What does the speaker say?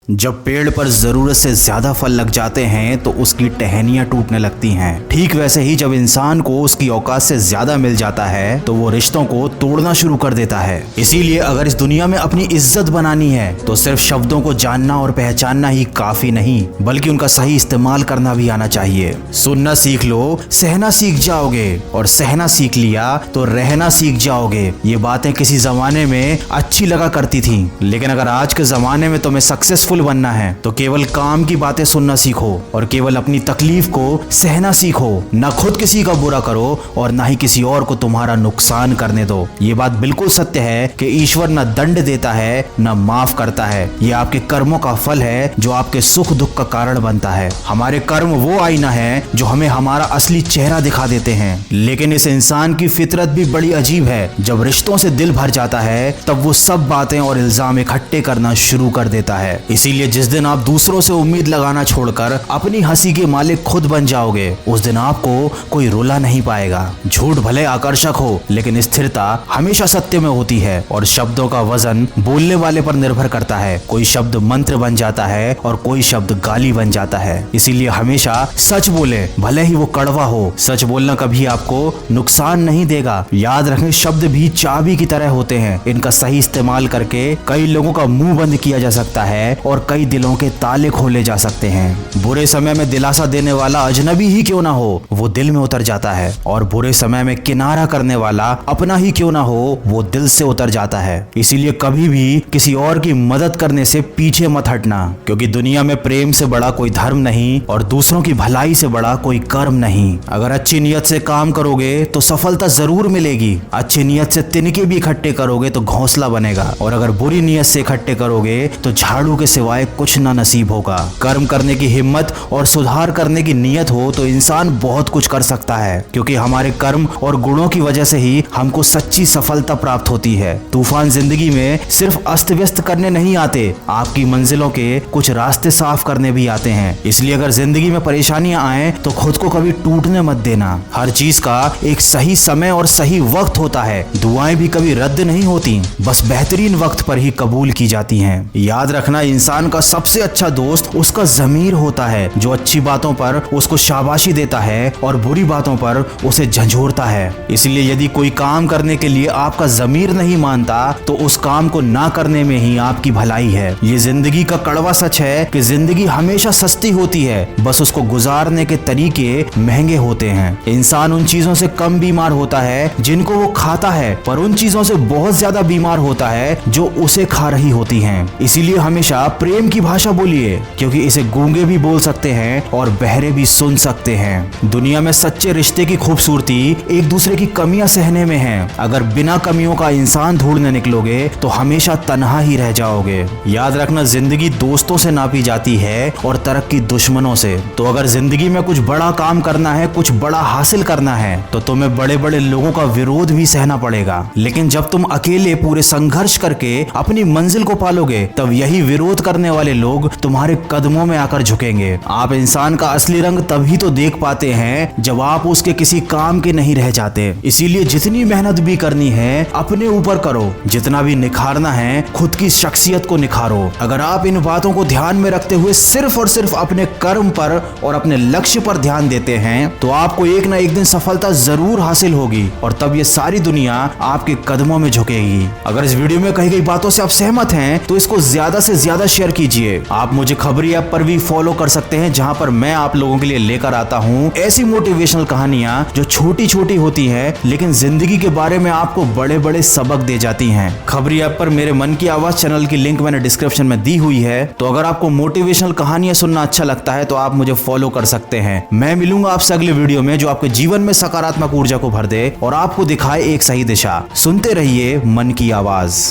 जब पेड़ पर जरूरत से ज्यादा फल लग जाते हैं तो उसकी टहनियां टूटने लगती हैं। ठीक वैसे ही जब इंसान को उसकी औकात से ज्यादा मिल जाता है तो वो रिश्तों को तोड़ना शुरू कर देता है। इसीलिए अगर इस दुनिया में अपनी इज्जत बनानी है तो सिर्फ शब्दों को जानना और पहचानना ही काफी नहीं, बल्कि उनका सही इस्तेमाल करना भी आना चाहिए। सुनना सीख लो, सहना सीख जाओगे, और सहना सीख लिया तो रहना सीख जाओगे। ये बातें किसी जमाने में अच्छी लगा करती थी, लेकिन अगर आज के जमाने में तुम्हें सक्सेसफुल बनना है तो केवल काम की बातें सुनना सीखो और केवल अपनी तकलीफ को सहना सीखो। ना खुद किसी का बुरा करो और ना ही किसी और को तुम्हारा नुकसान करने दो। ये बात बिल्कुल सत्य है कि ईश्वर न दंड देता है न माफ करता है। ये आपके कर्मों का फल है जो आपके सुख दुख का कारण बनता है। हमारे कर्म वो आईना है जो हमें हमारा असली चेहरा दिखा देते हैं। लेकिन इस इंसान की फितरत भी बड़ी अजीब है। जब रिश्तों से दिल भर जाता है तब वो सब बातें और इल्जाम इकट्ठे करना शुरू कर देता है। इसीलिए जिस दिन आप दूसरों से उम्मीद लगाना छोड़कर अपनी हंसी के मालिक खुद बन जाओगे, उस दिन आपको कोई रुला नहीं पाएगा। झूठ भले आकर्षक हो, लेकिन स्थिरता हमेशा सत्य में होती है, और शब्दों का वजन बोलने वाले पर निर्भर करता है। कोई शब्द मंत्र बन जाता है और कोई शब्द गाली बन जाता है। इसीलिए हमेशा सच बोले, भले ही वो कड़वा हो। सच बोलना कभी आपको नुकसान नहीं देगा। याद रखें, शब्द भी चाबी की तरह होते हैं। इनका सही इस्तेमाल करके कई लोगों का मुंह बंद किया जा सकता है और कई दिलों के ताले खोले जा सकते हैं। बुरे समय में दिलासा देने वाला अजनबी ही क्यों ना हो, वो दिल में उतर जाता है, और बुरे समय में किनारा करने वाला अपना ही क्यों ना हो, वो दिल से उतर जाता है। इसीलिए कभी भी किसी और की मदद करने से पीछे मत हटना, क्योंकि दुनिया में प्रेम से बड़ा कोई धर्म नहीं और दूसरों की भलाई से बड़ा कोई कर्म नहीं। अगर अच्छी नियत से काम करोगे तो सफलता जरूर मिलेगी। अच्छी नियत से तिनके भी इकट्ठे करोगे तो घोंसला बनेगा, और अगर बुरी नियत से इकट्ठे करोगे तो झाड़ू के सिवाय कुछ ना नसीब होगा। कर्म करने की हिम्मत और सुधार करने की नियत हो तो इंसान बहुत कुछ कर सकता है, क्योंकि हमारे कर्म और गुणों की वजह से ही हमको सच्ची सफलता प्राप्त होती है। तूफान जिंदगी में सिर्फ अस्त व्यस्त करने नहीं आते, आपकी मंजिलों के कुछ रास्ते साफ करने भी आते हैं। इसलिए अगर जिंदगी में परेशानियां आए तो खुद को कभी टूटने मत देना। हर चीज का एक सही समय और सही वक्त होता है। दुआएं भी कभी रद्द नहीं होती, बस बेहतरीन वक्त पर ही कबूल की जाती हैं। याद रखना, इंसान का सबसे अच्छा दोस्त उसका ज़मीर होता है, जो अच्छी बातों पर उसको शाबाशी देता है और बुरी बातों पर उसे झंझोरता है। इसलिए यदि कोई काम करने के लिए आपका ज़मीर नहीं मानता तो उस काम को ना करने में ही आपकी भलाई है। ये जिंदगी का कड़वा सच है कि जिंदगी हमेशा सस्ती होती है, बस उसको गुजारने के तरीके महंगे होते हैं। इंसान उन चीजों से कम बीमार होता है जिनको वो खाता है, पर उन चीजों से बहुत ज्यादा बीमार होता है जो उसे खा रही होती हैं। इसीलिए हमेशा प्रेम की भाषा बोलिए, क्योंकि इसे गूंगे भी बोल सकते हैं और बहरे भी सुन सकते हैं। दुनिया में सच्चे रिश्ते की खूबसूरती एक दूसरे की कमियां सहने में है। अगर बिना कमियों का इंसान ढूंढने निकलोगे तो हमेशा तन्हा ही रह जाओगे। याद रखना, जिंदगी दोस्तों से नापी जाती है और तरक्की दुश्मनों से। तो अगर जिंदगी में कुछ बड़ा काम करना है, कुछ बड़ा हासिल करना है, तो तुम्हें बड़े बड़े लोगों का विरोध भी सहना पड़ेगा। लेकिन जब तुम अकेले पूरे संघर्ष करके अपनी मंजिल को पालोगे, तब यही विरोध करने वाले लोग तुम्हारे कदमों में आकर झुकेंगे। आप इंसान का असली रंग तभी तो देख पाते हैं जब आप उसके किसी काम के नहीं रह जाते। इसीलिए जितनी मेहनत भी करनी है अपने ऊपर करो, जितना भी निखारना है खुद की शख्सियत को निखारो। अगर आप इन बातों को ध्यान में रखते हुए सिर्फ और सिर्फ अपने कर्म पर और अपने लक्ष्य पर ध्यान देते हैं तो आपको एक ना एक दिन सफलता जरूर हासिल होगी, और तब ये सारी दुनिया आपके कदमों में झुकेगी। अगर इस वीडियो में कही गई बातों से आप सहमत हैं तो इसको ज्यादा से ज्यादा शेयर कीजिए। आप मुझे खबरी ऐप पर भी फॉलो कर सकते हैं, जहां पर मैं आप लोगों के लिए लेकर आता हूं ऐसी मोटिवेशनल कहानियां जो छोटी छोटी होती हैं लेकिन जिंदगी के बारे में आपको बड़े बड़े सबक दे जाती हैं। खबरी ऐप पर मेरे मन की आवाज चैनल की लिंक मैंने डिस्क्रिप्शन में दी हुई है, तो अगर आपको मोटिवेशनल कहानियां सुनना अच्छा लगता है तो आप मुझे फॉलो कर सकते हैं। मैं मिलूंगा आपसे अगले वीडियो में जो आपके जीवन में सकारात्मक ऊर्जा को भर दे और आपको दिखाए एक सही दिशा। सुनते रहिए मन की आवाज।